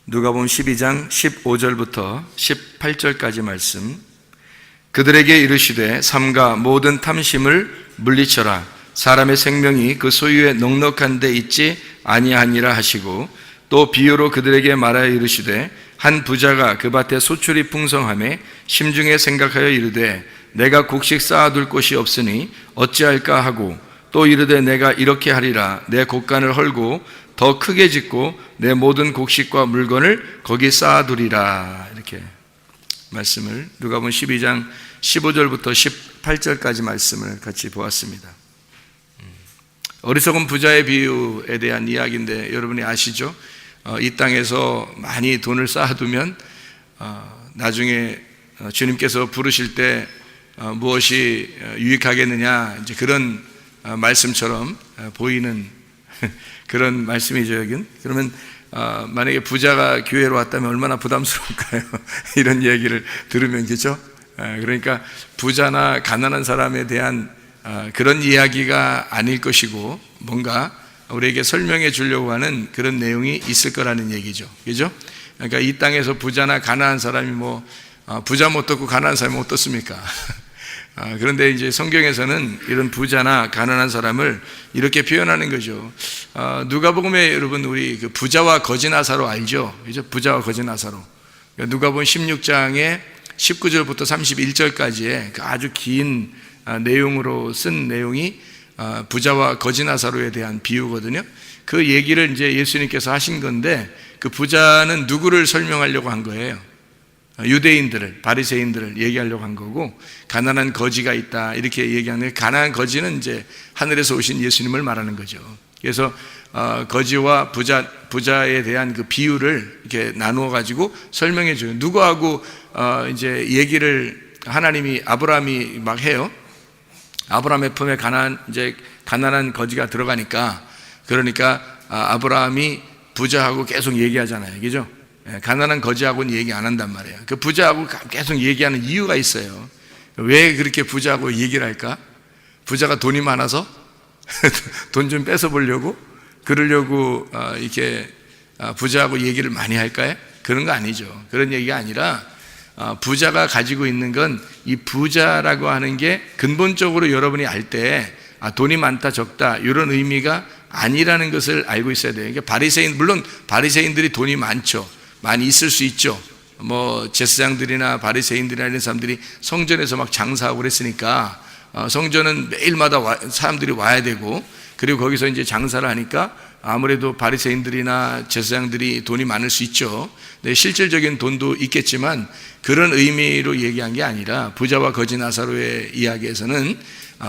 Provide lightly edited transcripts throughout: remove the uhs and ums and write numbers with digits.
누가복음 12장 15절부터 18절까지 말씀. 그들에게 이르시되 삼가 모든 탐심을 물리쳐라. 사람의 생명이 그 소유에 넉넉한 데 있지 아니하니라 하시고, 또 비유로 그들에게 말하여 이르시되 한 부자가 그 밭에 소출이 풍성하매 심중에 생각하여 이르되 내가 곡식 쌓아둘 곳이 없으니 어찌할까 하고, 또 이르되 내가 이렇게 하리라. 내 곡간을 헐고 더 크게 짓고 내 모든 곡식과 물건을 거기 쌓아두리라. 이렇게 말씀을, 누가복음 12장 15절부터 18절까지 말씀을 같이 보았습니다. 어리석은 부자의 비유에 대한 이야기인데, 여러분이 아시죠? 이 땅에서 많이 돈을 쌓아두면 나중에 주님께서 부르실 때 무엇이 유익하겠느냐, 이제 그런 말씀처럼 보이는 그런 말씀이죠, 여긴. 그러면 만약에 부자가 교회로 왔다면 얼마나 부담스러울까요? 이런 얘기를 들으면, 그렇죠? 그러니까 부자나 가난한 사람에 대한 그런 이야기가 아닐 것이고, 뭔가 우리에게 설명해 주려고 하는 그런 내용이 있을 거라는 얘기죠, 그렇죠? 그러니까 이 땅에서 부자나 가난한 사람이 부자 못 얻고 가난한 사람이 어떻습니까? 그런데 이제 성경에서는 이런 부자나 가난한 사람을 이렇게 표현하는 거죠. 누가복음에 여러분, 우리 그 부자와 거지 나사로 알죠? 그죠? 부자와 거지 나사로. 누가복음 16장에 19절부터 31절까지의 그 아주 긴 내용으로 쓴 내용이 부자와 거지 나사로에 대한 비유거든요. 그 얘기를 이제 예수님께서 하신 건데, 그 부자는 누구를 설명하려고 한 거예요? 유대인들을, 바리새인들을 얘기하려고 한 거고, 가난한 거지가 있다 이렇게 얘기하는데, 가난한 거지는 이제 하늘에서 오신 예수님을 말하는 거죠. 그래서 거지와 부자에 대한 그 비유를 이렇게 나누어 가지고 설명해 줘요. 누구하고 이제 얘기를 하나님이, 아브라함이 막 해요. 아브라함의 품에 가난한 거지가 들어가니까, 그러니까 아브라함이 부자하고 계속 얘기하잖아요, 그죠? 가난한 거지하고는 얘기 안 한단 말이에요. 그 부자하고 계속 얘기하는 이유가 있어요. 왜 그렇게 부자하고 얘기를 할까? 부자가 돈이 많아서 돈 좀 뺏어 보려고, 그러려고 이렇게 부자하고 얘기를 많이 할까요? 그런 거 아니죠. 그런 얘기가 아니라, 부자가 가지고 있는 건, 이 부자라고 하는 게 근본적으로 여러분이 알 때 돈이 많다 적다 이런 의미가 아니라는 것을 알고 있어야 돼요. 그러니까 물론 바리새인들이 돈이 많죠. 많이 있을 수 있죠. 제사장들이나 바리새인들이나 이런 사람들이 성전에서 막 장사하고 그랬으니까, 성전은 매일마다 사람들이 와야 되고, 그리고 거기서 이제 장사를 하니까 아무래도 바리새인들이나 제사장들이 돈이 많을 수 있죠. 근데 실질적인 돈도 있겠지만, 그런 의미로 얘기한 게 아니라, 부자와 거지 나사로의 이야기에서는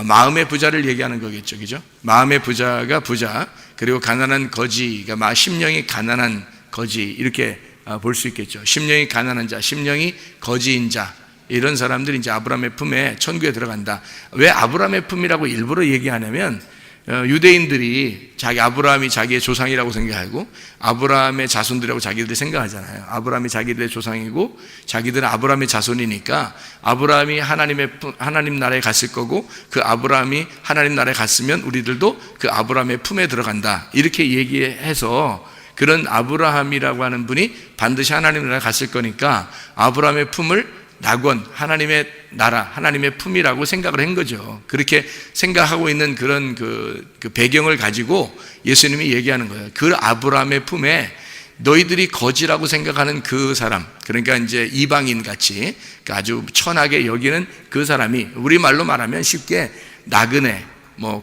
마음의 부자를 얘기하는 거겠죠, 그죠? 마음의 부자가 부자, 그리고 가난한 거지가 심령이 가난한 거지, 이렇게 볼 수 있겠죠. 심령이 가난한 자, 심령이 거지인 자, 이런 사람들이 이제 아브라함의 품에, 천국에 들어간다. 왜 아브라함의 품이라고 일부러 얘기하냐면, 유대인들이 아브라함이 자기의 조상이라고 생각하고, 아브라함의 자손들이라고 자기들이 생각하잖아요. 아브라함이 자기들의 조상이고, 자기들은 아브라함의 자손이니까, 아브라함이 하나님 나라에 갔을 거고, 그 아브라함이 하나님 나라에 갔으면 우리들도 그 아브라함의 품에 들어간다, 이렇게 얘기해서, 그런 아브라함이라고 하는 분이 반드시 하나님 나라에 갔을 거니까 아브라함의 품을 낙원, 하나님의 나라, 하나님의 품이라고 생각을 한 거죠. 그렇게 생각하고 있는 그런 그 배경을 가지고 예수님이 얘기하는 거예요. 그 아브라함의 품에 너희들이 거지라고 생각하는 그 사람, 그러니까 이제 이방인 같이 아주 천하게 여기는 그 사람이, 우리말로 말하면 쉽게 나그네,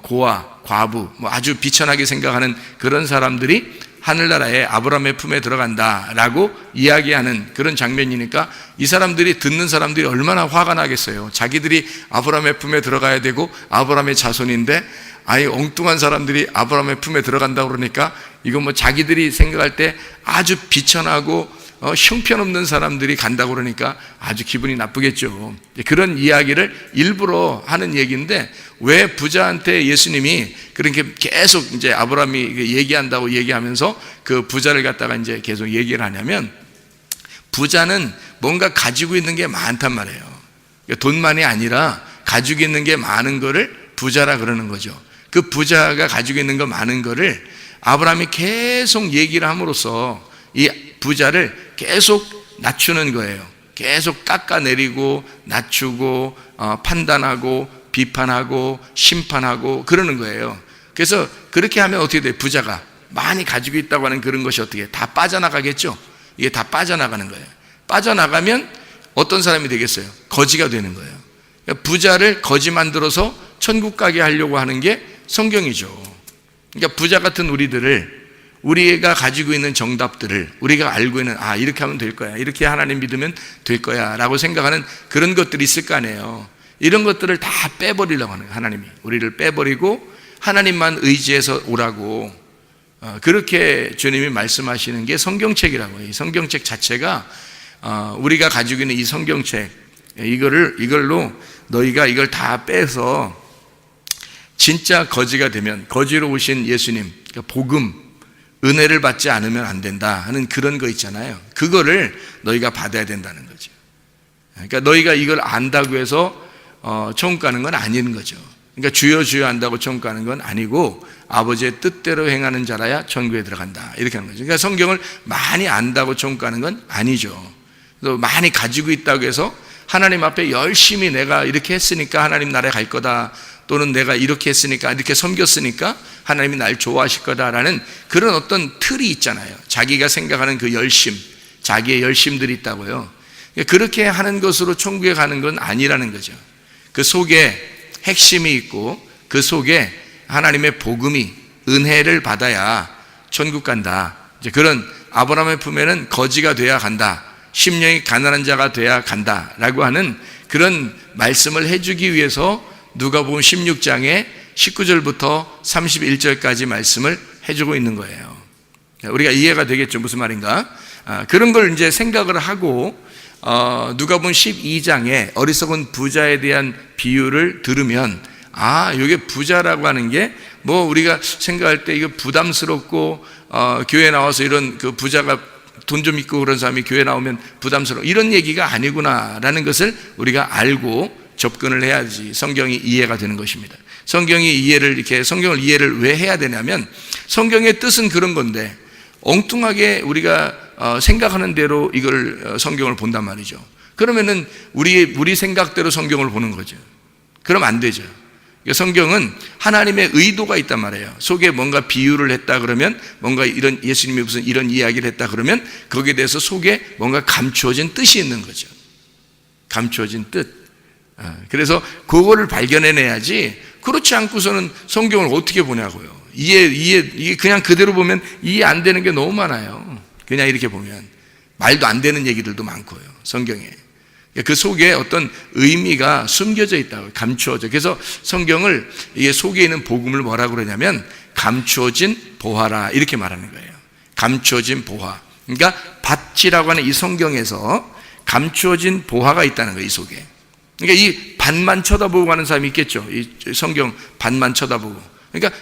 고아, 과부, 아주 비천하게 생각하는 그런 사람들이 하늘나라에 아브라함의 품에 들어간다라고 이야기하는 그런 장면이니까, 이 사람들이, 듣는 사람들이 얼마나 화가 나겠어요. 자기들이 아브라함의 품에 들어가야 되고 아브라함의 자손인데, 엉뚱한 사람들이 아브라함의 품에 들어간다고 그러니까, 이거 자기들이 생각할 때 아주 비천하고 형편없는 사람들이 간다고 그러니까 아주 기분이 나쁘겠죠. 그런 이야기를 일부러 하는 얘기인데, 왜 부자한테 예수님이 그렇게 계속 이제 아브라함이 얘기한다고 얘기하면서 그 부자를 갖다가 이제 계속 얘기를 하냐면, 부자는 뭔가 가지고 있는 게 많단 말이에요. 돈만이 아니라 가지고 있는 게 많은 거를 부자라 그러는 거죠. 그 부자가 가지고 있는 거 많은 거를 아브라함이 계속 얘기를 함으로써 이 부자를 계속 낮추는 거예요. 계속 깎아내리고 낮추고 판단하고 비판하고 심판하고 그러는 거예요. 그래서 그렇게 하면 어떻게 돼요? 부자가 많이 가지고 있다고 하는 그런 것이 어떻게 다 빠져나가겠죠? 이게 다 빠져나가는 거예요. 빠져나가면 어떤 사람이 되겠어요? 거지가 되는 거예요. 그러니까 부자를 거지 만들어서 천국 가게 하려고 하는 게 성경이죠. 그러니까 부자 같은 우리가 가지고 있는 정답들을 우리가 알고 있는 이렇게 하면 될 거야, 이렇게 하나님 믿으면 될 거야 라고 생각하는 그런 것들이 있을 거 아니에요. 이런 것들을 다 빼버리려고 하는 거예요. 하나님이 우리를 빼버리고 하나님만 의지해서 오라고 그렇게 주님이 말씀하시는 게 성경책이라고 해요. 이 성경책 자체가 우리가 가지고 있는 이 성경책 이걸로 너희가 이걸 다 빼서 진짜 거지가 되면 거지로 오신 예수님 그러니까 복음 은혜를 받지 않으면 안 된다 하는 그런 거 있잖아요. 그거를 너희가 받아야 된다는 거죠. 그러니까 너희가 이걸 안다고 해서 천국 가는 건 아닌 거죠. 그러니까 주여 주여 한다고 천국 가는 건 아니고 아버지의 뜻대로 행하는 자라야 천국에 들어간다 이렇게 하는 거죠. 그러니까 성경을 많이 안다고 천국 가는 건 아니죠. 또 많이 가지고 있다고 해서 하나님 앞에 열심히 내가 이렇게 했으니까 하나님 나라에 갈 거다, 또는 내가 이렇게 했으니까 이렇게 섬겼으니까 하나님이 날 좋아하실 거다라는 그런 어떤 틀이 있잖아요. 자기가 생각하는 그 열심, 자기의 열심들이 있다고요. 그렇게 하는 것으로 천국에 가는 건 아니라는 거죠. 그 속에 핵심이 있고 그 속에 하나님의 복음이 은혜를 받아야 천국 간다. 이제 그런 아브라함의 품에는 거지가 돼야 간다, 심령이 가난한 자가 돼야 간다라고 하는 그런 말씀을 해주기 위해서 누가복음 16장에 19절부터 31절까지 말씀을 해주고 있는 거예요. 우리가 이해가 되겠죠? 무슨 말인가? 그런 걸 이제 생각을 하고 누가복음 12장에 어리석은 부자에 대한 비유를 들으면 이게 부자라고 하는 게 뭐 우리가 생각할 때 이거 부담스럽고 교회 나와서 이런 그 부자가 돈 좀 있고 그런 사람이 교회 나오면 부담스러워 이런 얘기가 아니구나라는 것을 우리가 알고 접근을 해야지 성경이 이해가 되는 것입니다. 성경을 이해를 왜 해야 되냐면 성경의 뜻은 그런 건데 엉뚱하게 우리가 생각하는 대로 이걸 성경을 본단 말이죠. 그러면은 우리 생각대로 성경을 보는 거죠. 그럼 안 되죠. 성경은 하나님의 의도가 있단 말이에요. 속에 뭔가 비유를 했다 그러면 뭔가 이런 예수님이 무슨 이런 이야기를 했다 그러면 거기에 대해서 속에 뭔가 감추어진 뜻이 있는 거죠. 감추어진 뜻. 그래서 그거를 발견해내야지 그렇지 않고서는 성경을 어떻게 보냐고요. 이게 그냥 그대로 보면 이해 안 되는 게 너무 많아요. 그냥 이렇게 보면 말도 안 되는 얘기들도 많고요. 성경에. 그 속에 어떤 의미가 숨겨져 있다고, 감추어져. 그래서 성경을 이게 속에 있는 복음을 뭐라고 그러냐면 감추어진 보화라 이렇게 말하는 거예요. 감추어진 보화. 그러니까 밭이라고 하는 이 성경에서 감추어진 보화가 있다는 거예요. 이 속에. 그러니까 이 밭만 쳐다보고 가는 사람이 있겠죠. 이 성경 밭만 쳐다보고. 그러니까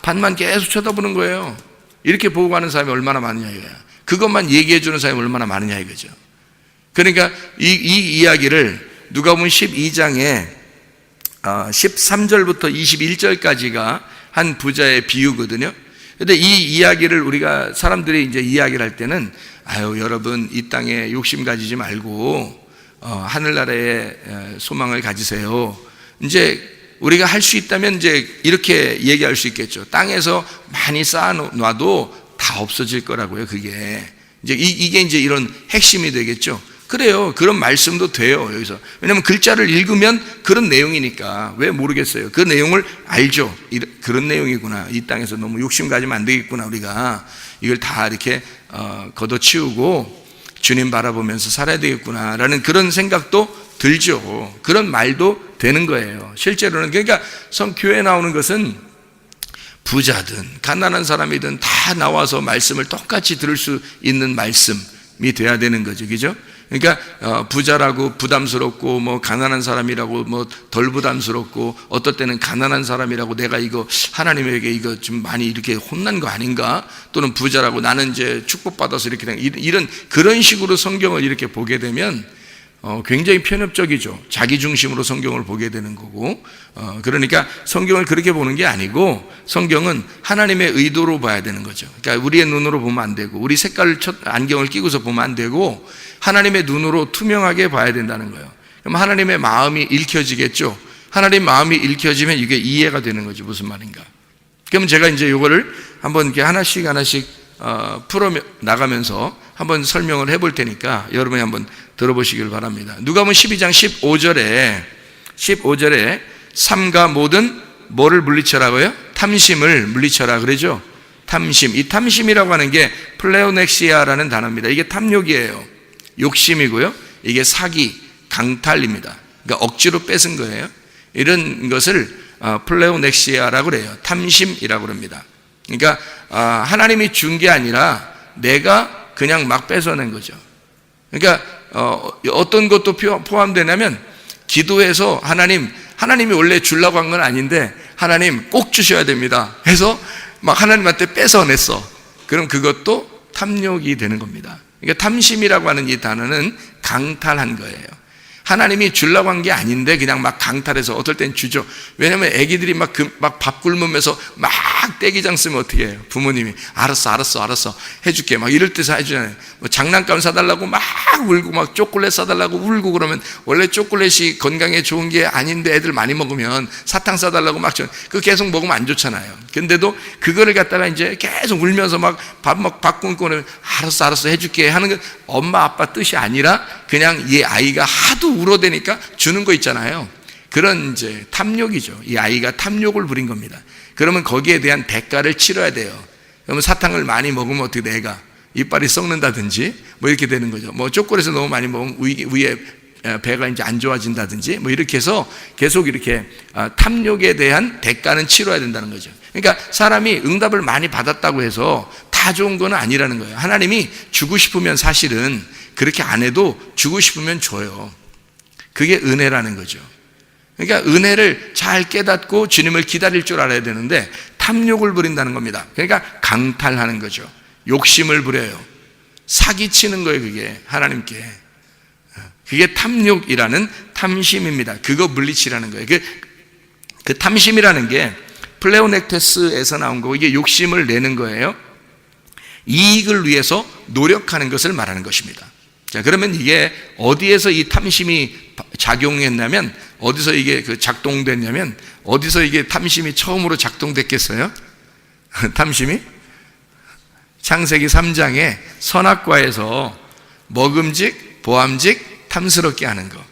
밭만 계속 쳐다보는 거예요. 이렇게 보고 가는 사람이 얼마나 많으냐 이거야. 그것만 얘기해 주는 사람이 얼마나 많으냐 이거죠. 그러니까 이 이야기를 누가복음 12장에 13절부터 21절까지가 한 부자의 비유거든요. 근데 이 이야기를 우리가 사람들이 이제 이야기를 할 때는 여러분 이 땅에 욕심 가지지 말고 하늘나라에 소망을 가지세요. 이제 우리가 할 수 있다면 이제 이렇게 얘기할 수 있겠죠. 땅에서 많이 쌓아놔도 다 없어질 거라고요. 그게 이게 이제 이런 핵심이 되겠죠. 그래요. 그런 말씀도 돼요. 여기서. 왜냐하면 글자를 읽으면 그런 내용이니까. 왜 모르겠어요. 그 내용을 알죠. 그런 내용이구나. 이 땅에서 너무 욕심 가지면 안 되겠구나. 우리가 이걸 다 이렇게 걷어치우고 주님 바라보면서 살아야 되겠구나 라는 그런 생각도 들죠. 그런 말도 되는 거예요. 실제로는. 그러니까 교회에 나오는 것은 부자든 가난한 사람이든 다 나와서 말씀을 똑같이 들을 수 있는 말씀이 돼야 되는 거죠. 그죠? 그러니까 부자라고 부담스럽고 뭐 가난한 사람이라고 뭐 덜 부담스럽고 어떨 때는 가난한 사람이라고 내가 이거 하나님에게 이거 좀 많이 이렇게 혼난 거 아닌가? 또는 부자라고 나는 이제 축복받아서 이렇게 된 이런 그런 식으로 성경을 이렇게 보게 되면 굉장히 편협적이죠. 자기 중심으로 성경을 보게 되는 거고, 그러니까 성경을 그렇게 보는 게 아니고 성경은 하나님의 의도로 봐야 되는 거죠. 그러니까 우리의 눈으로 보면 안 되고, 우리 색깔 안경을 끼고서 보면 안 되고, 하나님의 눈으로 투명하게 봐야 된다는 거예요. 그럼 하나님의 마음이 읽혀지겠죠. 하나님 마음이 읽혀지면 이게 이해가 되는 거죠. 무슨 말인가. 그럼 제가 이제 이거를 한번 이렇게 하나씩 풀어 나가면서 한번 설명을 해볼 테니까 여러분이 한번 들어보시길 바랍니다. 누가복음 12장 15절에 삼가 모든 뭐를 물리쳐라고요? 탐심을 물리쳐라 그러죠. 탐심. 이 탐심이라고 하는 게 플레오넥시아라는 단어입니다. 이게 탐욕이에요. 욕심이고요. 이게 사기, 강탈입니다. 그러니까 억지로 뺏은 거예요. 이런 것을 플레오넥시아라고 그래요. 탐심이라고 합니다. 그러니까 하나님이 준 게 아니라 내가 그냥 막 뺏어낸 거죠. 그러니까 어떤 것도 포함되냐면 기도해서 하나님이 원래 주려고 한 건 아닌데 하나님 꼭 주셔야 됩니다 해서 막 하나님한테 뺏어냈어. 그럼 그것도 탐욕이 되는 겁니다. 그러니까 탐심이라고 하는 이 단어는 강탈한 거예요. 하나님이 주려고 한 게 아닌데 그냥 막 강탈해서 어떨 땐 주죠. 왜냐면 애기들이 막 밥 굶으면서 막 떼기장 쓰면 어떻게 해요? 부모님이 알았어 해줄게 막 이럴 때서 해주잖아요. 뭐 장난감 사달라고 막 울고 막 초콜릿 사달라고 울고 그러면 원래 초콜릿이 건강에 좋은 게 아닌데 애들 많이 먹으면 사탕 사달라고 막 그거 계속 먹으면 안 좋잖아요. 근데도 그거를 갖다가 이제 계속 울면서 막 밥 굶고 알았어 해줄게 하는 건 엄마 아빠 뜻이 아니라 그냥 이 아이가 하도 울어대니까 주는 거 있잖아요. 그런 이제 탐욕이죠. 이 아이가 탐욕을 부린 겁니다. 그러면 거기에 대한 대가를 치러야 돼요. 그러면 사탕을 많이 먹으면 어떻게 돼? 애가 이빨이 썩는다든지 뭐 이렇게 되는 거죠. 뭐 초콜릿을 너무 많이 먹으면 위에 배가 이제 안 좋아진다든지 뭐 이렇게 해서 계속 이렇게 탐욕에 대한 대가는 치러야 된다는 거죠. 그러니까 사람이 응답을 많이 받았다고 해서 다 좋은 건 아니라는 거예요. 하나님이 주고 싶으면 사실은 그렇게 안 해도 주고 싶으면 줘요. 그게 은혜라는 거죠. 그러니까 은혜를 잘 깨닫고 주님을 기다릴 줄 알아야 되는데 탐욕을 부린다는 겁니다. 그러니까 강탈하는 거죠. 욕심을 부려요. 사기치는 거예요. 그게 하나님께. 그게 탐욕이라는 탐심입니다. 그거 물리치라는 거예요. 그 탐심이라는 게 플레오넥테스에서 나온 거고 이게 욕심을 내는 거예요. 이익을 위해서 노력하는 것을 말하는 것입니다. 자, 그러면 이게 어디에서 이 탐심이 작용했냐면 어디서 이게 작동됐냐면 어디서 이게 탐심이 처음으로 작동됐겠어요? 탐심이 창세기 3장에 선악과에서 먹음직, 보암직, 탐스럽게 하는 거.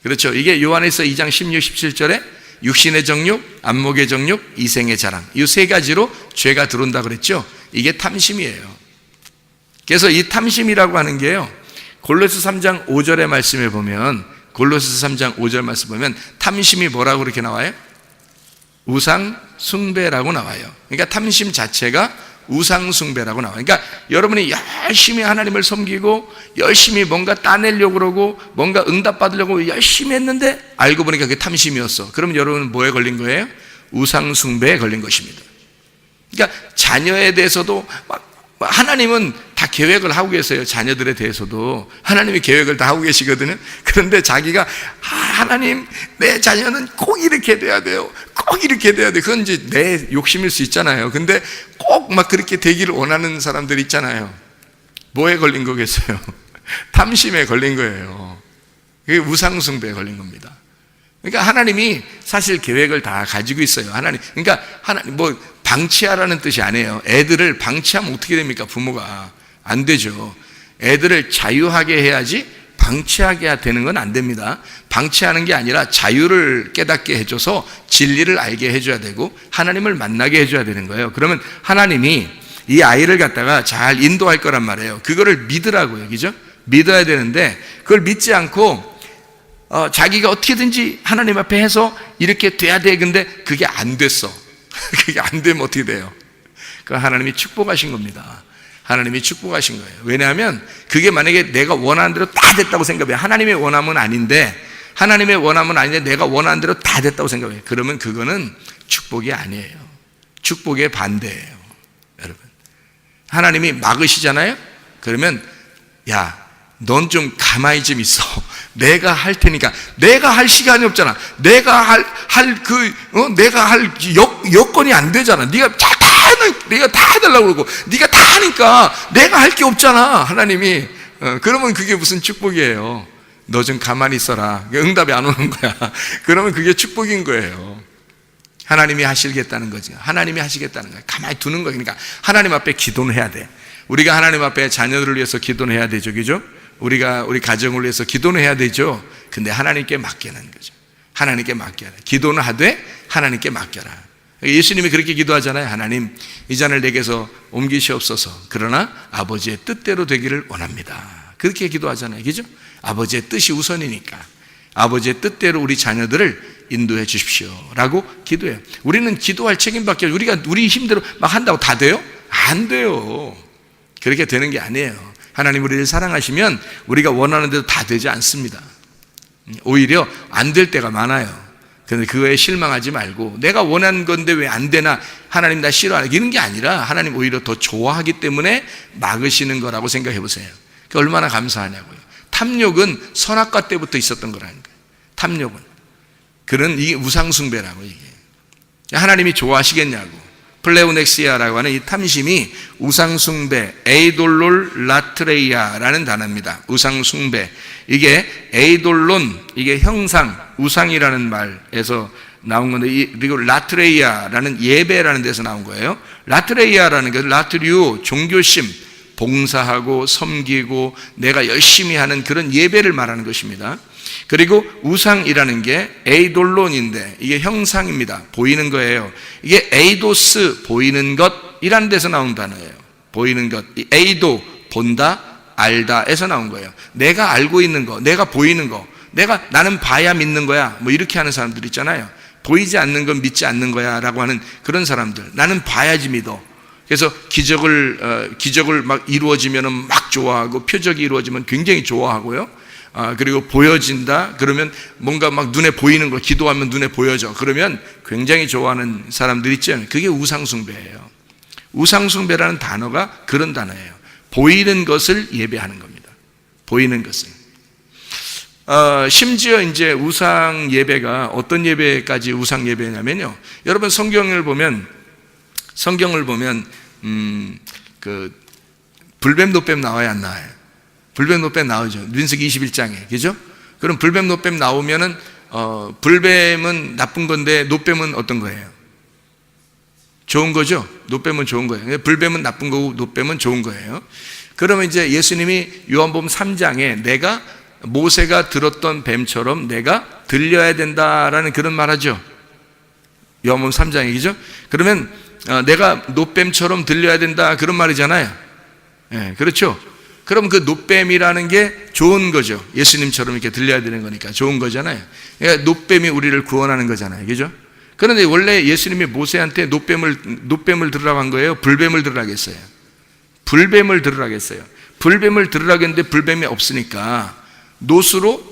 그렇죠. 이게 요한에서 2장 16, 17절에 육신의 정욕, 안목의 정욕, 이생의 자랑. 이 세 가지로 죄가 들어온다 그랬죠. 이게 탐심이에요. 그래서 이 탐심이라고 하는 게요. 골로새 3장 5절의 말씀에 보면 골로새 3장 5절 말씀 보면 탐심이 뭐라고 그렇게 나와요? 우상 숭배라고 나와요. 그러니까 탐심 자체가 우상 숭배라고 나와요. 그러니까 여러분이 열심히 하나님을 섬기고 열심히 뭔가 따내려고 그러고 뭔가 응답받으려고 열심히 했는데 알고 보니까 그게 탐심이었어. 그럼 여러분은 뭐에 걸린 거예요? 우상 숭배에 걸린 것입니다. 그러니까 자녀에 대해서도 하나님은 다 계획을 하고 계세요. 자녀들에 대해서도 하나님이 계획을 다 하고 계시거든요. 그런데 자기가 하나님 내 자녀는 꼭 이렇게 돼야 돼요. 꼭 이렇게 돼야 돼요. 그건 이제 내 욕심일 수 있잖아요. 근데 꼭 막 그렇게 되기를 원하는 사람들 있잖아요. 뭐에 걸린 거겠어요? 탐심에 걸린 거예요. 그게 우상숭배에 걸린 겁니다. 그러니까 하나님이 사실 계획을 다 가지고 있어요. 그러니까 하나님 방치하라는 뜻이 아니에요. 애들을 방치하면 어떻게 됩니까? 부모가 안 되죠. 애들을 자유하게 해야지 방치하게 되는 건 안 됩니다. 방치하는 게 아니라 자유를 깨닫게 해줘서 진리를 알게 해줘야 되고 하나님을 만나게 해줘야 되는 거예요. 그러면 하나님이 이 아이를 갖다가 잘 인도할 거란 말이에요. 그거를 믿으라고요. 그죠? 믿어야 되는데 그걸 믿지 않고 자기가 어떻게든지 하나님 앞에 해서 이렇게 돼야 돼. 근데 그게 안 됐어. 그게 안 되면 어떻게 돼요? 그 하나님이 축복하신 겁니다. 하나님이 축복하신 거예요. 왜냐하면 그게 만약에 내가 원하는 대로 다 됐다고 생각해요. 하나님의 원함은 아닌데 내가 원하는 대로 다 됐다고 생각해요. 그러면 그거는 축복이 아니에요. 축복의 반대예요. 여러분, 하나님이 막으시잖아요. 그러면 야, 넌 좀 가만히 좀 있어. 내가 할 테니까. 내가 할 시간이 없잖아. 내가 할 여건이 안 되잖아. 네가 다 해달라고 그러고, 네가 다 하니까 내가 할 게 없잖아, 하나님이. 그러면 그게 무슨 축복이에요? 너 좀 가만히 있어라. 응답이 안 오는 거야. 그러면 그게 축복인 거예요. 하나님이 하시겠다는 거지. 하나님이 하시겠다는 거야. 가만히 두는 거야. 그러니까 하나님 앞에 기도는 해야 돼. 우리가 하나님 앞에 자녀들을 위해서 기도는 해야 되죠, 그죠? 우리가 우리 가정을 위해서 기도는 해야 되죠. 근데 하나님께 맡기는 거죠. 하나님께 맡겨라. 기도는 하되 하나님께 맡겨라. 예수님이 그렇게 기도하잖아요. 하나님, 이 잔을 내게서 옮기시옵소서. 그러나 아버지의 뜻대로 되기를 원합니다. 그렇게 기도하잖아요, 그죠? 아버지의 뜻이 우선이니까 아버지의 뜻대로 우리 자녀들을 인도해 주십시오 라고 기도해요. 우리는 기도할 책임밖에, 우리가 우리 힘대로 막 한다고 다 돼요? 안 돼요. 그렇게 되는 게 아니에요. 하나님 우리를 사랑하시면 우리가 원하는 대로 다 되지 않습니다. 오히려 안 될 때가 많아요. 그런데 그거에 실망하지 말고, 내가 원하는 건데 왜 안 되나, 하나님 나 싫어하는 이런 게 아니라 하나님 오히려 더 좋아하기 때문에 막으시는 거라고 생각해 보세요. 그게 얼마나 감사하냐고요. 탐욕은 선악과 때부터 있었던 거라는 거예요. 탐욕은. 그런 이게 우상숭배라고, 이게. 하나님이 좋아하시겠냐고. 플레오넥시아라고 하는 이 탐심이 우상숭배, 에이돌롤 라트레이아라는 단어입니다. 우상숭배. 이게 에이돌론, 이게 형상, 우상이라는 말에서 나온 건데, 그리고 라트레이아라는 예배라는 데서 나온 거예요. 라트레이아라는 게 라트류, 종교심, 봉사하고 섬기고 내가 열심히 하는 그런 예배를 말하는 것입니다. 그리고 우상이라는 게 에이돌론인데 이게 형상입니다. 보이는 거예요. 이게 에이도스, 보이는 것이라는 데서 나온 단어예요. 보이는 것. 이 에이도, 본다, 알다에서 나온 거예요. 내가 알고 있는 거, 내가 보이는 거, 나는 봐야 믿는 거야, 뭐 이렇게 하는 사람들 있잖아요. 보이지 않는 건 믿지 않는 거야 라고 하는 그런 사람들. 나는 봐야지 믿어. 그래서 기적을 막 이루어지면 막 좋아하고, 표적이 이루어지면 굉장히 좋아하고요. 그리고 보여진다 그러면 뭔가 막 눈에 보이는 거, 기도하면 눈에 보여져. 그러면 굉장히 좋아하는 사람들 있죠. 그게 우상숭배예요. 우상숭배라는 단어가 그런 단어예요. 보이는 것을 예배하는 겁니다. 보이는 것을. 심지어 이제 우상 예배가 어떤 예배까지 우상 예배냐면요. 여러분 성경을 보면 그 불뱀 노뱀 나와야 안 나와요? 불뱀 노뱀 나오죠. 민수기 21장에. 그죠? 그럼 불뱀 노뱀 나오면은 불뱀은 나쁜 건데 노뱀은 어떤 거예요? 좋은 거죠? 노뱀은 좋은 거예요. 불뱀은 나쁜 거고 노뱀은 좋은 거예요. 그러면 이제 예수님이 요한복음 3장에 내가 모세가 들었던 뱀처럼 내가 들려야 된다라는 그런 말 하죠. 요한복음 3장에. 그죠? 그러면 내가 노뱀처럼 들려야 된다 그런 말이잖아요. 예, 그렇죠? 그럼 그 노뱀이라는 게 좋은 거죠. 예수님처럼 이렇게 들려야 되는 거니까 좋은 거잖아요. 그러니까 노뱀이 우리를 구원하는 거잖아요. 그죠? 그런데 원래 예수님이 모세한테 노뱀을 들으라고 한 거예요? 불뱀을 들으라고 했어요? 불뱀을 들으라고 했어요. 불뱀을 들으라고 했는데 불뱀이 없으니까 노수로,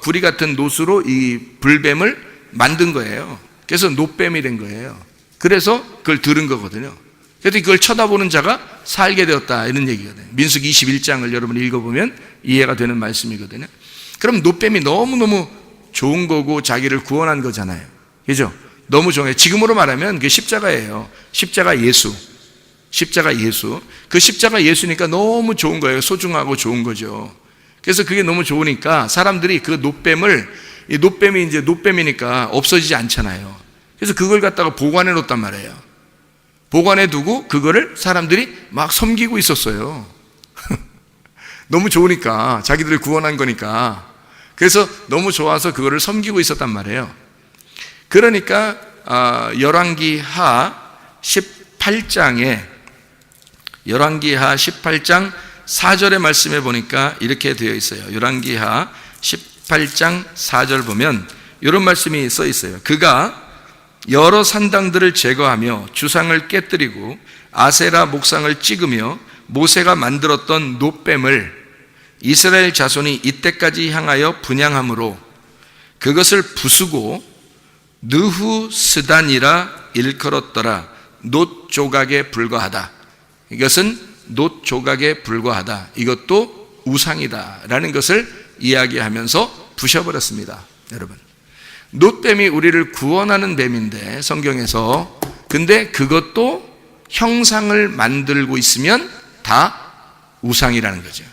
구리 같은 노수로 이 불뱀을 만든 거예요. 그래서 노뱀이 된 거예요. 그래서 그걸 들은 거거든요. 그래서 그걸 쳐다보는 자가 살게 되었다 이런 얘기거든요. 민수기 21장을 여러분 읽어보면 이해가 되는 말씀이거든요. 그럼 노뱀이 너무너무 좋은 거고 자기를 구원한 거잖아요. 그죠? 너무 좋아요. 지금으로 말하면 그게 십자가예요. 십자가 예수. 그 십자가 예수니까 너무 좋은 거예요. 소중하고 좋은 거죠. 그래서 그게 너무 좋으니까 사람들이 그 이 노뱀이 이제 노뱀이니까 없어지지 않잖아요. 그래서 그걸 갖다가 보관해 놓단 말이에요. 보관해 두고 그거를 사람들이 막 섬기고 있었어요. 너무 좋으니까, 자기들을 구원한 거니까. 그래서 너무 좋아서 그거를 섬기고 있었단 말이에요. 그러니까 열왕기하 18장 4절의 말씀에 보니까 이렇게 되어 있어요. 열왕기하 18장 4절 보면 이런 말씀이 써 있어요. 그가 여러 산당들을 제거하며 주상을 깨뜨리고 아세라 목상을 찍으며 모세가 만들었던 노뱀을 이스라엘 자손이 이때까지 향하여 분향함으로 그것을 부수고 느후스단이라 일컬었더라. 놋 조각에 불과하다. 이것은 놋 조각에 불과하다. 이것도 우상이다라는 것을 이야기하면서 부셔버렸습니다. 여러분, 놋뱀이 우리를 구원하는 뱀인데 성경에서, 근데 그것도 형상을 만들고 있으면 다 우상이라는 거죠.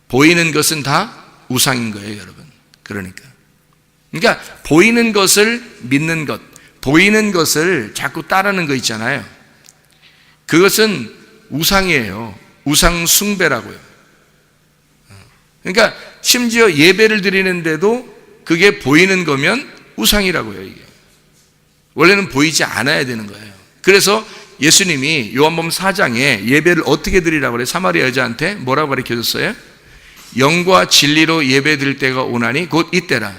보이는 것은 다 우상인 거예요, 여러분. 그러니까 보이는 것을 믿는 것, 보이는 것을 자꾸 따르는 거 있잖아요. 그것은 우상이에요. 우상 숭배라고요. 그러니까 심지어 예배를 드리는데도 그게 보이는 거면 우상이라고요. 이게 원래는 보이지 않아야 되는 거예요. 그래서 예수님이 요한복음 4장에 예배를 어떻게 드리라고 그래요? 사마리아 여자한테 뭐라고 가르쳐줬어요? 영과 진리로 예배 드릴 때가 오나니 곧 이때라.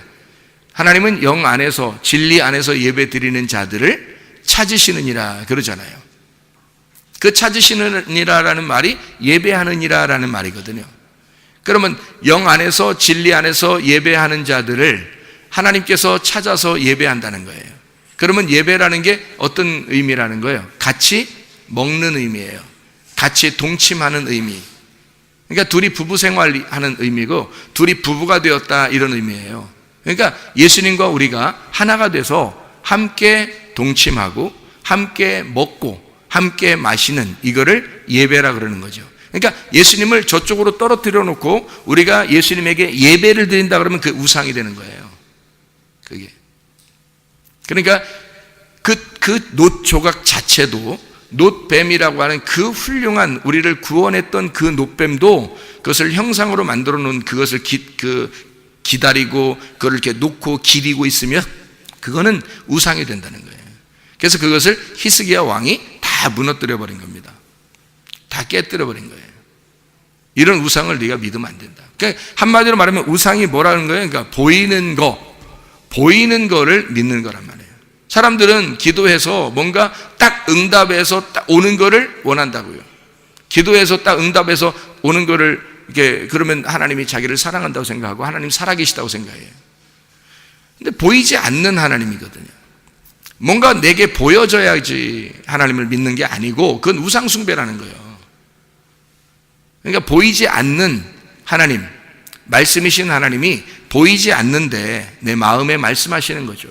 하나님은 영 안에서, 진리 안에서 예배 드리는 자들을 찾으시느니라 그러잖아요. 그 찾으시느니라라는 말이 예배하느니라라는 말이거든요. 그러면 영 안에서, 진리 안에서 예배하는 자들을 하나님께서 찾아서 예배한다는 거예요. 그러면 예배라는 게 어떤 의미라는 거예요? 같이 먹는 의미예요. 같이 동침하는 의미. 그러니까 둘이 부부 생활하는 의미고, 둘이 부부가 되었다, 이런 의미예요. 그러니까 예수님과 우리가 하나가 돼서 함께 동침하고 함께 먹고 함께 마시는, 이거를 예배라 그러는 거죠. 그러니까 예수님을 저쪽으로 떨어뜨려 놓고 우리가 예수님에게 예배를 드린다 그러면 그 우상이 되는 거예요. 그게. 그러니까 그 놋 조각 자체도, 놋뱀이라고 하는 그 훌륭한, 우리를 구원했던 그 놋뱀도 그것을 형상으로 만들어 놓은, 그것을 기다리고 그걸 이렇게 놓고 기리고 있으면 그거는 우상이 된다는 거예요. 그래서 그것을 히스기야 왕이 다 무너뜨려 버린 겁니다. 다 깨뜨려 버린 거예요. 이런 우상을 네가 믿으면 안 된다. 그러니까 한마디로 말하면 우상이 뭐라는 거예요? 그러니까 보이는 거를 믿는 거란 말이에요. 사람들은 기도해서 뭔가 딱 응답해서 딱 오는 거를 원한다고요. 기도해서 딱 응답해서 오는 거를, 이렇게 그러면 하나님이 자기를 사랑한다고 생각하고 하나님 살아계시다고 생각해요. 근데 보이지 않는 하나님이거든요. 뭔가 내게 보여져야지 하나님을 믿는 게 아니고, 그건 우상 숭배라는 거예요. 그러니까 보이지 않는 하나님, 말씀이신 하나님이 보이지 않는데 내 마음에 말씀하시는 거죠.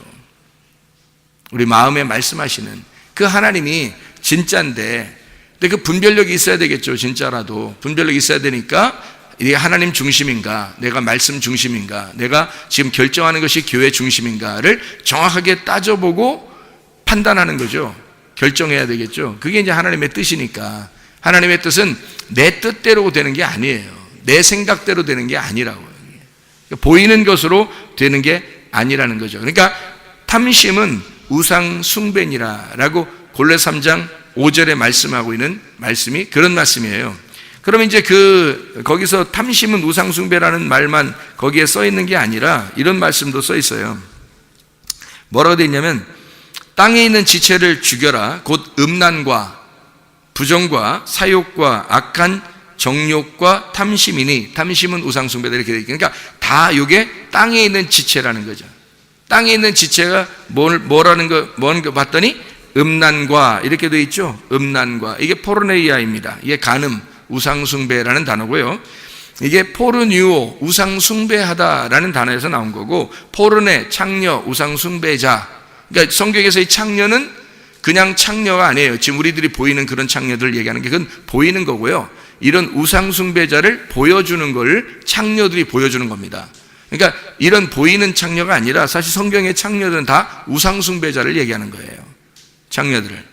우리 마음에 말씀하시는 그 하나님이 진짜인데, 근데 그 분별력이 있어야 되겠죠. 진짜라도 분별력이 있어야 되니까, 이게 하나님 중심인가, 내가 말씀 중심인가, 내가 지금 결정하는 것이 교회 중심인가를 정확하게 따져보고 판단하는 거죠. 결정해야 되겠죠. 그게 이제 하나님의 뜻이니까. 하나님의 뜻은 내 뜻대로 되는 게 아니에요. 내 생각대로 되는 게 아니라고요. 보이는 것으로 되는 게 아니라는 거죠. 그러니까 탐심은 우상 숭배니라라고 골로새 3장 5절에 말씀하고 있는 말씀이 그런 말씀이에요. 그러면 이제 거기서 탐심은 우상 숭배라는 말만 거기에 써 있는 게 아니라 이런 말씀도 써 있어요. 뭐라고 되어 있냐면, 땅에 있는 지체를 죽여라. 곧 음란과 부정과 사욕과 악한 정욕과 탐심이니, 탐심은 우상 숭배다, 이렇게 되어 있어요. 그러니까 다 이게 땅에 있는 지체라는 거죠. 땅에 있는 지체가 뭐라는 거 봤더니 음란과 이렇게 되어 있죠. 음란과, 이게 포르네이아입니다. 이게 간음, 우상숭배라는 단어고요. 이게 포르뉴오, 우상숭배하다라는 단어에서 나온 거고, 포르네, 창녀, 우상숭배자. 그러니까 성경에서 이 창녀는 그냥 창녀가 아니에요. 지금 우리들이 보이는 그런 창녀들을 얘기하는 게, 그건 보이는 거고요. 이런 우상숭배자를 보여주는 걸 창녀들이 보여주는 겁니다. 그러니까 이런 보이는 창녀가 아니라 사실 성경의 창녀들은 다 우상숭배자를 얘기하는 거예요. 창녀들을.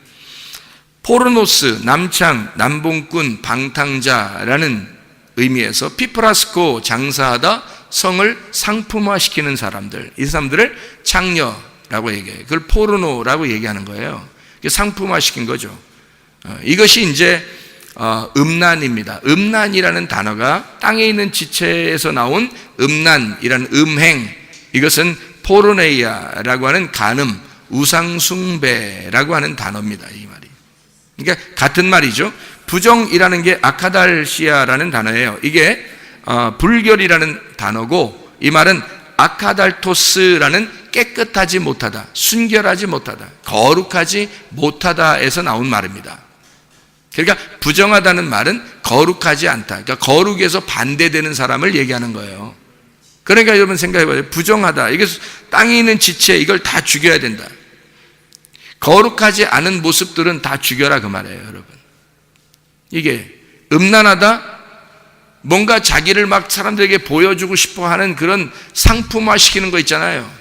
포르노스, 남창, 남봉꾼, 방탕자라는 의미에서 피프라스코, 장사하다, 성을 상품화시키는 사람들, 이 사람들을 창녀라고 얘기해요. 그걸 포르노라고 얘기하는 거예요. 상품화시킨 거죠. 이것이 이제 음란입니다. 음란이라는 단어가 땅에 있는 지체에서 나온 음란이라는 음행, 이것은 포르네이아라고 하는 간음, 우상숭배라고 하는 단어입니다. 이 말이. 그러니까 같은 말이죠. 부정이라는 게 아카달시아라는 단어예요. 이게 불결이라는 단어고, 이 말은 아카달토스라는 깨끗하지 못하다, 순결하지 못하다, 거룩하지 못하다에서 나온 말입니다. 그러니까 부정하다는 말은 거룩하지 않다. 그러니까 거룩에서 반대되는 사람을 얘기하는 거예요. 그러니까 여러분 생각해봐요. 부정하다. 이게 땅에 있는 지체 이걸 다 죽여야 된다. 거룩하지 않은 모습들은 다 죽여라 그 말이에요, 여러분. 이게 음란하다. 뭔가 자기를 막 사람들에게 보여주고 싶어 하는 그런 상품화 시키는 거 있잖아요.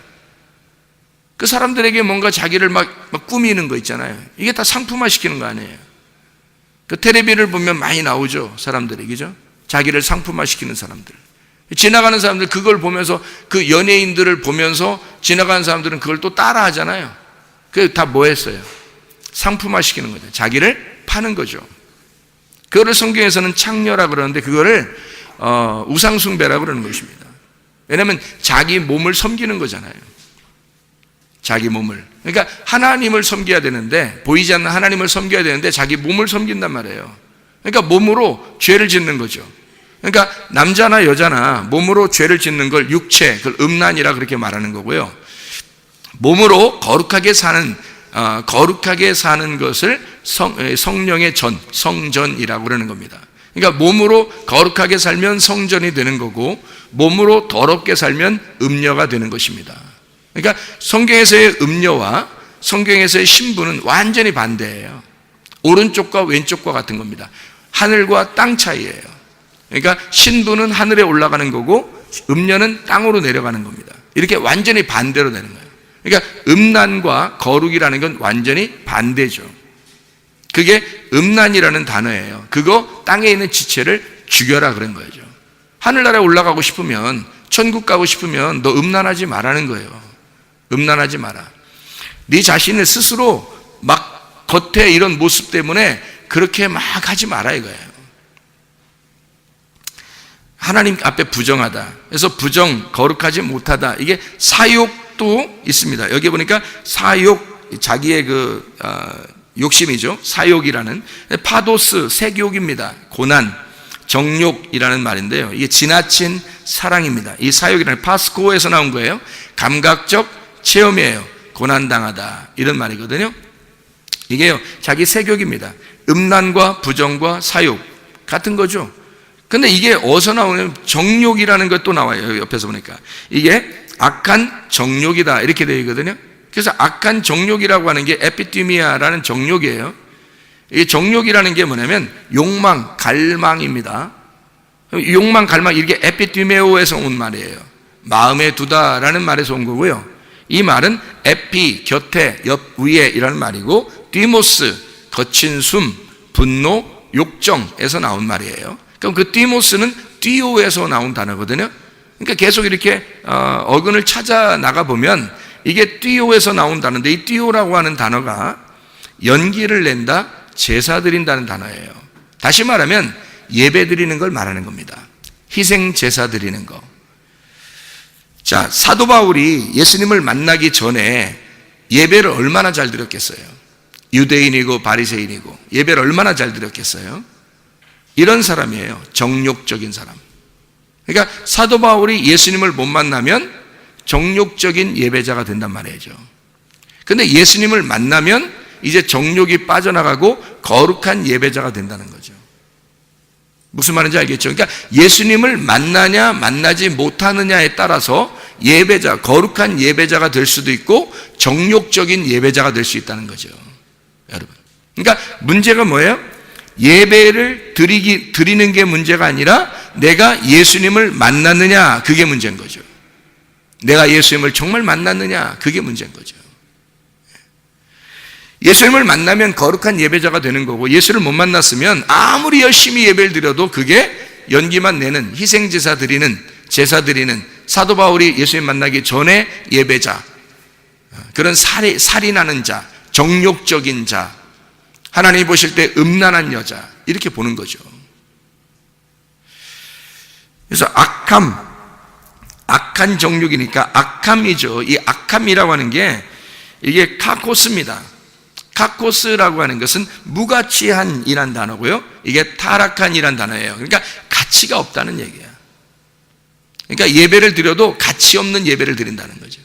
그 사람들에게 뭔가 자기를 막 꾸미는 거 있잖아요. 이게 다 상품화 시키는 거 아니에요. 그 텔레비를 보면 많이 나오죠, 사람들이. 그죠? 자기를 상품화 시키는 사람들. 지나가는 사람들 그걸 보면서, 그 연예인들을 보면서 지나가는 사람들은 그걸 또 따라 하잖아요. 그게 다 뭐 했어요? 상품화 시키는 거죠. 자기를 파는 거죠. 그거를 성경에서는 창녀라 그러는데 그거를 우상숭배라 그러는 것입니다. 왜냐하면 자기 몸을 섬기는 거잖아요. 자기 몸을. 그러니까 하나님을 섬겨야 되는데, 보이지 않는 하나님을 섬겨야 되는데 자기 몸을 섬긴단 말이에요. 그러니까 몸으로 죄를 짓는 거죠. 그러니까 남자나 여자나 몸으로 죄를 짓는 걸 육체, 그걸 음란이라 그렇게 말하는 거고요. 몸으로 거룩하게 사는 것을 성령의 성전이라고 그러는 겁니다. 그러니까 몸으로 거룩하게 살면 성전이 되는 거고, 몸으로 더럽게 살면 음녀가 되는 것입니다. 그러니까 성경에서의 음녀와 성경에서의 신부는 완전히 반대예요. 오른쪽과 왼쪽과 같은 겁니다. 하늘과 땅 차이예요. 그러니까 신부는 하늘에 올라가는 거고 음녀는 땅으로 내려가는 겁니다. 이렇게 완전히 반대로 되는 거예요. 그러니까 음란과 거룩이라는 건 완전히 반대죠. 그게 음란이라는 단어예요. 그거 땅에 있는 지체를 죽여라 그런 거죠. 하늘나라에 올라가고 싶으면, 천국 가고 싶으면 너 음란하지 말라는 거예요. 음란하지 마라. 네 자신을 스스로 막 겉에 이런 모습 때문에 그렇게 막 하지 마라 이거예요. 하나님 앞에 부정하다. 그래서 부정, 거룩하지 못하다. 이게 사욕도 있습니다. 여기 보니까 사욕, 자기의 욕심이죠. 사욕이라는 파도스, 색욕입니다. 고난, 정욕이라는 말인데요. 이게 지나친 사랑입니다. 이 사욕이라는 파스코에서 나온 거예요. 감각적 체험이에요. 고난당하다 이런 말이거든요. 이게요, 자기 색욕입니다. 음란과 부정과 사욕 같은 거죠. 근데 이게 어디서 나오냐면 정욕이라는 것도 나와요. 옆에서 보니까 이게 악한 정욕이다 이렇게 되어 있거든요. 그래서 악한 정욕이라고 하는 게 에피티미아라는 정욕이에요. 이 정욕이라는 게 뭐냐면 욕망, 갈망입니다. 욕망, 갈망, 이게 에피티메오에서 온 말이에요. 마음에 두다라는 말에서 온 거고요. 이 말은 에피, 곁에, 옆, 위에 이라는 말이고, 디모스, 거친 숨, 분노, 욕정에서 나온 말이에요. 그럼 그 디모스는 디오에서 나온 단어거든요. 그러니까 계속 이렇게 어근을 찾아 나가 보면 이게 디오에서 나온 단어인데, 이 디오라고 하는 단어가 연기를 낸다, 제사 드린다는 단어예요. 다시 말하면 예배 드리는 걸 말하는 겁니다. 희생 제사 드리는 거. 자, 사도 바울이 예수님을 만나기 전에 예배를 얼마나 잘 드렸겠어요? 유대인이고 바리새인이고 예배를 얼마나 잘 드렸겠어요? 이런 사람이에요. 정욕적인 사람. 그러니까 사도 바울이 예수님을 못 만나면 정욕적인 예배자가 된단 말이죠. 근데 예수님을 만나면 이제 정욕이 빠져나가고 거룩한 예배자가 된다는 거죠. 무슨 말인지 알겠죠? 그러니까 예수님을 만나냐 만나지 못하느냐에 따라서 예배자, 거룩한 예배자가 될 수도 있고 정욕적인 예배자가 될 수 있다는 거죠, 여러분. 그러니까 문제가 뭐예요? 예배를 드리는 게 문제가 아니라 내가 예수님을 만났느냐, 그게 문제인 거죠. 내가 예수님을 정말 만났느냐, 그게 문제인 거죠. 예수님을 만나면 거룩한 예배자가 되는 거고, 예수를 못 만났으면 아무리 열심히 예배를 드려도 그게 연기만 내는, 희생제사 드리는, 제사 드리는, 사도 바울이 예수님 만나기 전에 예배자, 그런 살인하는 자, 정욕적인 자, 하나님이 보실 때 음란한 여자, 이렇게 보는 거죠. 그래서 악한 정욕이니까 악함이죠. 이 악함이라고 하는 게 이게 카코스입니다. 카코스라고 하는 것은 무가치한이란 단어고요. 이게 타락한이란 단어예요. 그러니까 가치가 없다는 얘기예요. 그러니까 예배를 드려도 가치 없는 예배를 드린다는 거죠.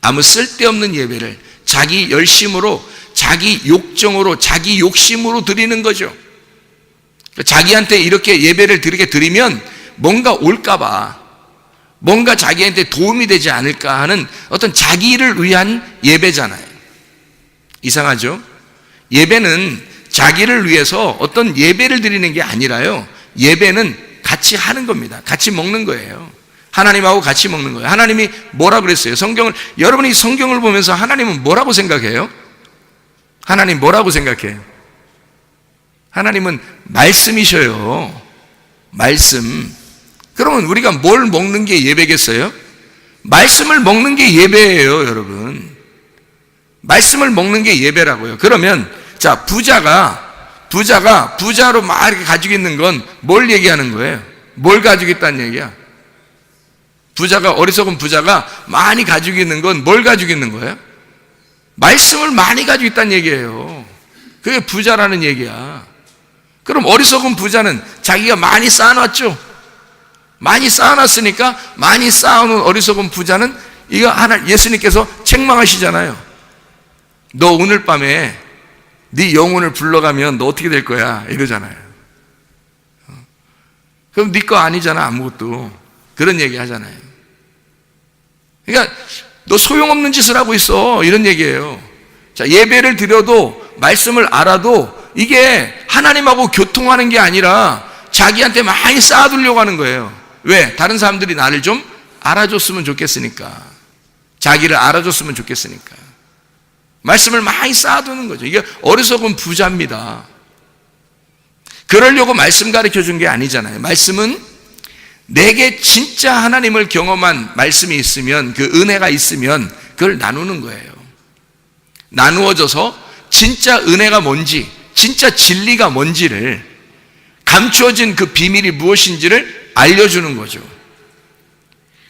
아무 쓸데없는 예배를 자기 열심으로, 자기 욕정으로, 자기 욕심으로 드리는 거죠. 자기한테 이렇게 예배를 드리면 뭔가 올까봐, 뭔가 자기한테 도움이 되지 않을까 하는 어떤 자기를 위한 예배잖아요. 이상하죠? 예배는 자기를 위해서 어떤 예배를 드리는 게 아니라요, 예배는 같이 하는 겁니다. 같이 먹는 거예요. 하나님하고 같이 먹는 거예요. 하나님이 뭐라 그랬어요? 여러분이 성경을 보면서 하나님은 뭐라고 생각해요? 하나님 뭐라고 생각해요? 하나님은 말씀이셔요. 말씀. 그러면 우리가 뭘 먹는 게 예배겠어요? 말씀을 먹는 게 예배예요, 여러분. 말씀을 먹는 게 예배라고요. 그러면 자, 부자로 막 이렇게 가지고 있는 건 뭘 얘기하는 거예요? 뭘 가지고 있다는 얘기야? 어리석은 부자가 많이 가지고 있는 건 뭘 가지고 있는 거예요? 말씀을 많이 가지고 있다는 얘기예요. 그게 부자라는 얘기야. 그럼 어리석은 부자는 자기가 많이 쌓아놨죠? 많이 쌓아놨으니까 많이 쌓아놓은 어리석은 부자는 이거 예수님께서 책망하시잖아요. 너 오늘 밤에 네 영혼을 불러가면 너 어떻게 될 거야? 이러잖아요. 그럼 네 거 아니잖아, 아무것도. 그런 얘기 하잖아요. 그러니까 너 소용없는 짓을 하고 있어, 이런 얘기예요. 자, 예배를 드려도 말씀을 알아도 이게 하나님하고 교통하는 게 아니라 자기한테 많이 쌓아두려고 하는 거예요. 왜? 다른 사람들이 나를 좀 알아줬으면 좋겠으니까. 자기를 알아줬으면 좋겠으니까. 말씀을 많이 쌓아두는 거죠. 이게 어리석은 부자입니다. 그러려고 말씀 가르쳐 준 게 아니잖아요. 말씀은 내게 진짜 하나님을 경험한 말씀이 있으면, 그 은혜가 있으면 그걸 나누는 거예요. 나누어져서 진짜 은혜가 뭔지, 진짜 진리가 뭔지를, 감추어진 그 비밀이 무엇인지를 알려주는 거죠.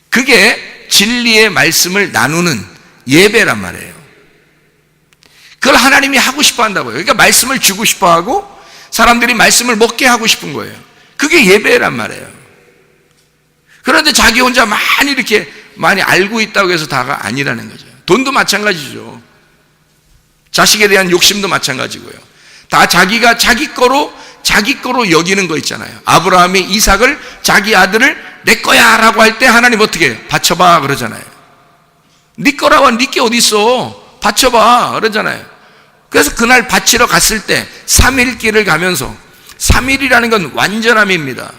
그게 진리의 말씀을 나누는 예배란 말이에요. 그걸 하나님이 하고 싶어 한다고요. 그러니까 말씀을 주고 싶어 하고 사람들이 말씀을 먹게 하고 싶은 거예요. 그게 예배란 말이에요. 그런데 자기 혼자 많이 알고 있다고 해서 다가 아니라는 거죠. 돈도 마찬가지죠. 자식에 대한 욕심도 마찬가지고요. 다 자기가 자기 거로 여기는 거 있잖아요. 아브라함이 이삭을, 자기 아들을 내 거야 라고 할 때 하나님 어떻게 해요? 바쳐봐 그러잖아요. 네 거라고 네 게 어디 있어? 바쳐봐 그러잖아요. 그래서 그날 바치러 갔을 때 3일 길을 가면서, 3일이라는 건 완전함입니다.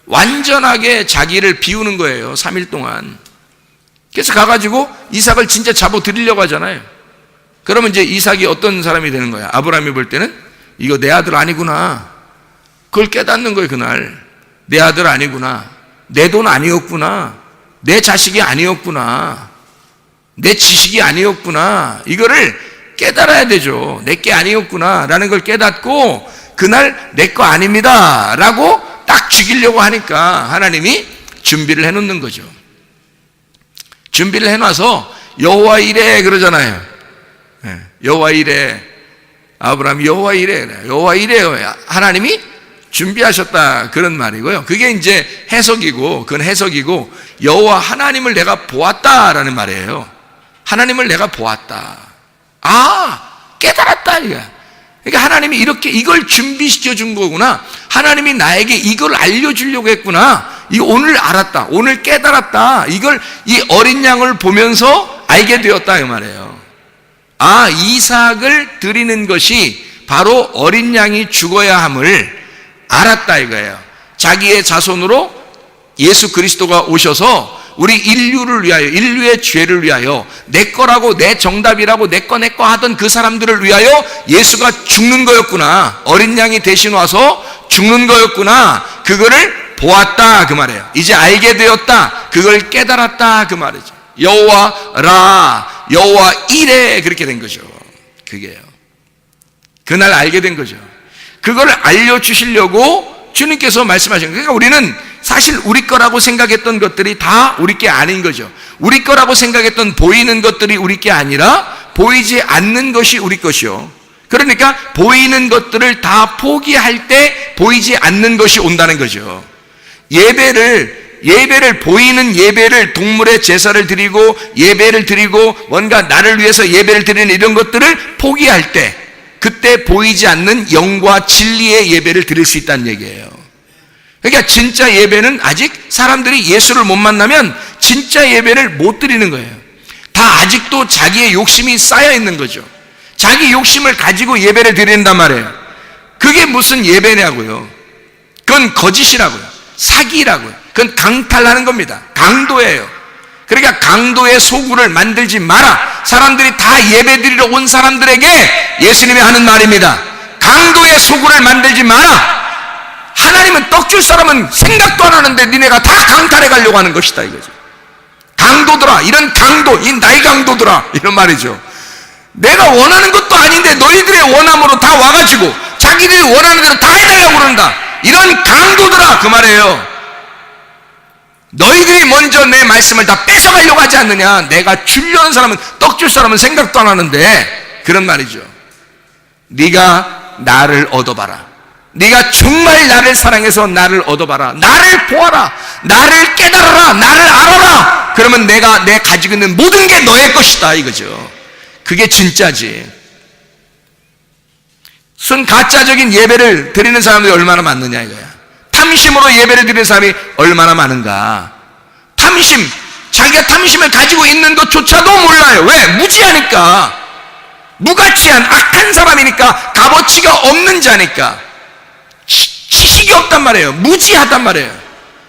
완전하게 자기를 비우는 거예요. 3일 동안. 그래서 가가지고 이삭을 진짜 잡아드리려고 하잖아요. 그러면 이제 이삭이 어떤 사람이 되는 거야? 아브라함이 볼 때는 이거 내 아들 아니구나. 그걸 깨닫는 거예요. 그날 내 아들 아니구나, 내 돈 아니었구나, 내 자식이 아니었구나, 내 지식이 아니었구나. 이거를 깨달아야 되죠. 내 게 아니었구나 라는 걸 깨닫고 그날 내 거 아닙니다 라고 딱 죽이려고 하니까 하나님이 준비를 해놓는 거죠. 준비를 해놔서 여호와 이래 그러잖아요. 여호와 이래, 아브라함 여호와 이래, 여호와 이래요. 하나님이 준비하셨다 그런 말이고요. 그게 이제 해석이고, 그건 해석이고, 여호와 하나님을 내가 보았다라는 말이에요. 하나님을 내가 보았다. 깨달았다 이거야. 그러니까 하나님이 이렇게 이걸 준비시켜 준 거구나. 하나님이 나에게 이걸 알려주려고 했구나. 이거 오늘 알았다, 오늘 깨달았다. 이걸 이 어린 양을 보면서 알게 되었다 이 말이에요. 이삭을 드리는 것이 바로 어린 양이 죽어야 함을 알았다 이거예요. 자기의 자손으로 예수 그리스도가 오셔서 우리 인류를 위하여, 인류의 죄를 위하여, 내 거라고, 내 정답이라고 내 거 하던 그 사람들을 위하여 예수가 죽는 거였구나. 어린 양이 대신 와서 죽는 거였구나. 그거를 보았다 그 말이에요. 이제 알게 되었다, 그걸 깨달았다 그 말이죠. 여호와 라, 여호와 이레, 그렇게 된 거죠. 그게요. 그날 알게 된 거죠. 그걸 알려주시려고 주님께서 말씀하신 거예요. 그러니까 우리는 사실 우리 거라고 생각했던 것들이 다 우리 게 아닌 거죠. 우리 거라고 생각했던 보이는 것들이 우리 게 아니라 보이지 않는 것이 우리 것이요. 그러니까 보이는 것들을 다 포기할 때 보이지 않는 것이 온다는 거죠. 예배를 보이는 예배를, 동물의 제사를 드리고 예배를 드리고 뭔가 나를 위해서 예배를 드리는 이런 것들을 포기할 때, 그때 보이지 않는 영과 진리의 예배를 드릴 수 있다는 얘기예요. 그러니까 진짜 예배는 아직 사람들이 예수를 못 만나면 진짜 예배를 못 드리는 거예요. 다 아직도 자기의 욕심이 쌓여 있는 거죠. 자기 욕심을 가지고 예배를 드린단 말이에요. 그게 무슨 예배냐고요. 그건 거짓이라고요. 사기라고요. 그건 강탈하는 겁니다. 강도예요. 그러니까 강도의 소굴을 만들지 마라. 사람들이 다 예배드리러 온 사람들에게 예수님이 하는 말입니다. 강도의 소굴을 만들지 마라. 하나님은 떡 줄 사람은 생각도 안 하는데 니네가 다 강탈해 가려고 하는 것이다 이거죠. 강도들아, 이런 강도, 이 나이 강도들아, 이런 말이죠. 내가 원하는 것도 아닌데 너희들의 원함으로 다 와가지고 자기들이 원하는 대로 다 해달라고 그런다. 이런 강도들아, 그 말이에요. 너희들이 먼저 내 말씀을 다 뺏어가려고 하지 않느냐. 내가 주려는 사람은, 떡 줄 사람은 생각도 안 하는데, 그런 말이죠. 네가 나를 얻어봐라. 네가 정말 나를 사랑해서 나를 얻어봐라. 나를 보아라. 나를 깨달아라. 나를 알아라. 그러면 내가 내 가지고 있는 모든 게 너의 것이다 이거죠. 그게 진짜지. 순 가짜적인 예배를 드리는 사람들이 얼마나 많느냐 이거야. 탐심으로 예배를 드리는 사람이 얼마나 많은가. 탐심, 자기가 탐심을 가지고 있는 것조차도 몰라요. 왜? 무지하니까. 무가치한 악한 사람이니까, 값어치가 없는 자니까. 지식이 없단 말이에요. 무지하단 말이에요.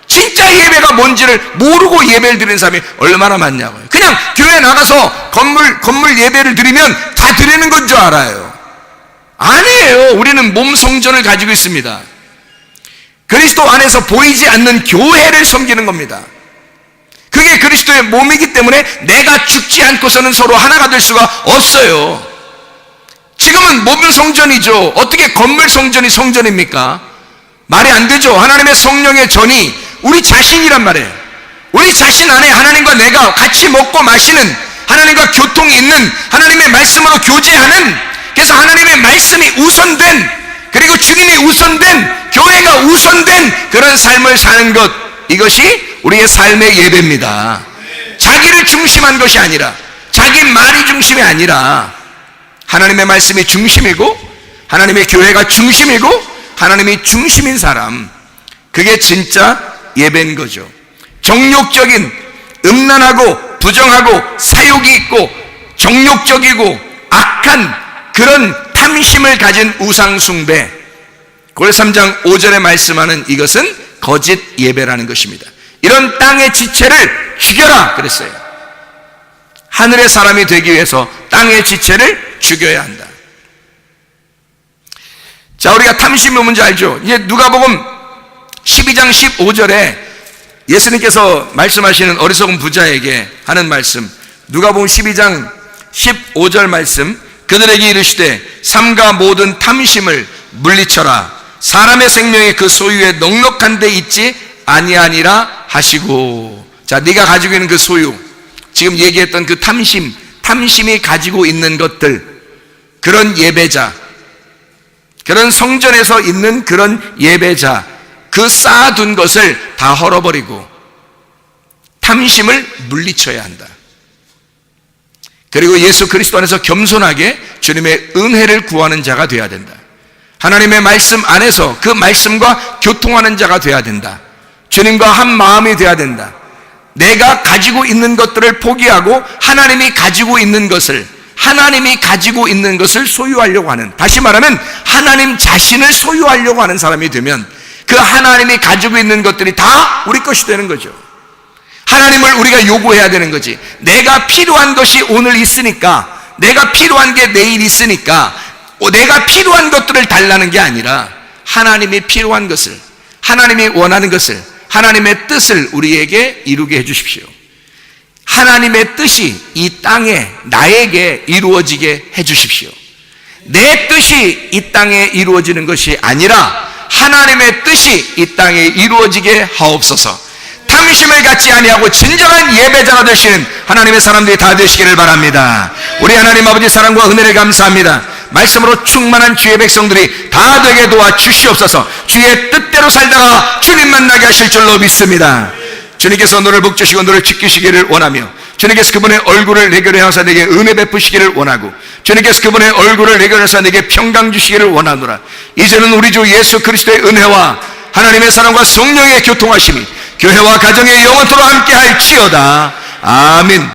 진짜 예배가 뭔지를 모르고 예배를 드리는 사람이 얼마나 많냐고요. 그냥 교회 나가서 건물 예배를 드리면 다 드리는 건 줄 알아요. 아니에요. 우리는 몸 성전을 가지고 있습니다. 그리스도 안에서 보이지 않는 교회를 섬기는 겁니다. 그게 그리스도의 몸이기 때문에 내가 죽지 않고서는 서로 하나가 될 수가 없어요. 지금은 몸 성전이죠. 어떻게 건물 성전이 성전입니까? 말이 안 되죠. 하나님의 성령의 전이 우리 자신이란 말이에요. 우리 자신 안에 하나님과 내가 같이 먹고 마시는, 하나님과 교통이 있는, 하나님의 말씀으로 교제하는, 그래서 하나님의 말씀이 우선된, 그리고 주님이 우선된, 교회가 우선된 그런 삶을 사는 것, 이것이 우리의 삶의 예배입니다. 자기를 중심한 것이 아니라, 자기 말이 중심이 아니라 하나님의 말씀이 중심이고 하나님의 교회가 중심이고 하나님이 중심인 사람, 그게 진짜 예배인 거죠. 정욕적인, 음란하고 부정하고 사욕이 있고 정욕적이고 악한 그런 탐심을 가진 우상숭배, 고려 3장 5절에 말씀하는 이것은 거짓 예배라는 것입니다. 이런 땅의 지체를 죽여라 그랬어요. 하늘의 사람이 되기 위해서 땅의 지체를 죽여야 한다. 자, 우리가 탐심이 뭔지 알죠? 이제 누가복음 12장 15절에 예수님께서 말씀하시는 어리석은 부자에게 하는 말씀, 누가복음 12장 15절 말씀, 그들에게 이르시되 삼가 모든 탐심을 물리쳐라. 사람의 생명이 그 소유에 넉넉한 데 있지 아니하니라 하시고. 자, 네가 가지고 있는 그 소유, 지금 얘기했던 그 탐심이 가지고 있는 것들, 그런 예배자, 그런 성전에서 있는 그런 예배자, 그 쌓아둔 것을 다 헐어버리고 탐심을 물리쳐야 한다. 그리고 예수 그리스도 안에서 겸손하게 주님의 은혜를 구하는 자가 되어야 된다. 하나님의 말씀 안에서 그 말씀과 교통하는 자가 되어야 된다. 주님과 한 마음이 되어야 된다. 내가 가지고 있는 것들을 포기하고 하나님이 가지고 있는 것을 소유하려고 하는, 다시 말하면 하나님 자신을 소유하려고 하는 사람이 되면 그 하나님이 가지고 있는 것들이 다 우리 것이 되는 거죠. 하나님을 우리가 요구해야 되는 거지. 내가 필요한 것이 오늘 있으니까, 내가 필요한 게 내일 있으니까 내가 필요한 것들을 달라는 게 아니라 하나님이 필요한 것을, 하나님이 원하는 것을, 하나님의 뜻을 우리에게 이루게 해주십시오. 하나님의 뜻이 이 땅에 나에게 이루어지게 해주십시오. 내 뜻이 이 땅에 이루어지는 것이 아니라 하나님의 뜻이 이 땅에 이루어지게 하옵소서. 탐심을 갖지 아니하고 진정한 예배자가 되시는 하나님의 사람들이 다 되시기를 바랍니다. 우리 하나님 아버지 사랑과 은혜를 감사합니다. 말씀으로 충만한 주의 백성들이 다 되게 도와 주시옵소서. 주의 뜻대로 살다가 주님 만나게 하실 줄로 믿습니다. 주님께서 너를 복주시고 너를 지키시기를 원하며 주님께서 그분의 얼굴을 내게 향하사 내게 은혜 베푸시기를 원하고 주님께서 그분의 얼굴을 내게 향하사 내게 평강 주시기를 원하노라. 이제는 우리 주 예수 그리스도의 은혜와 하나님의 사랑과 성령의 교통하심이 교회와 가정에 영원토록 함께 할지어다. 아멘.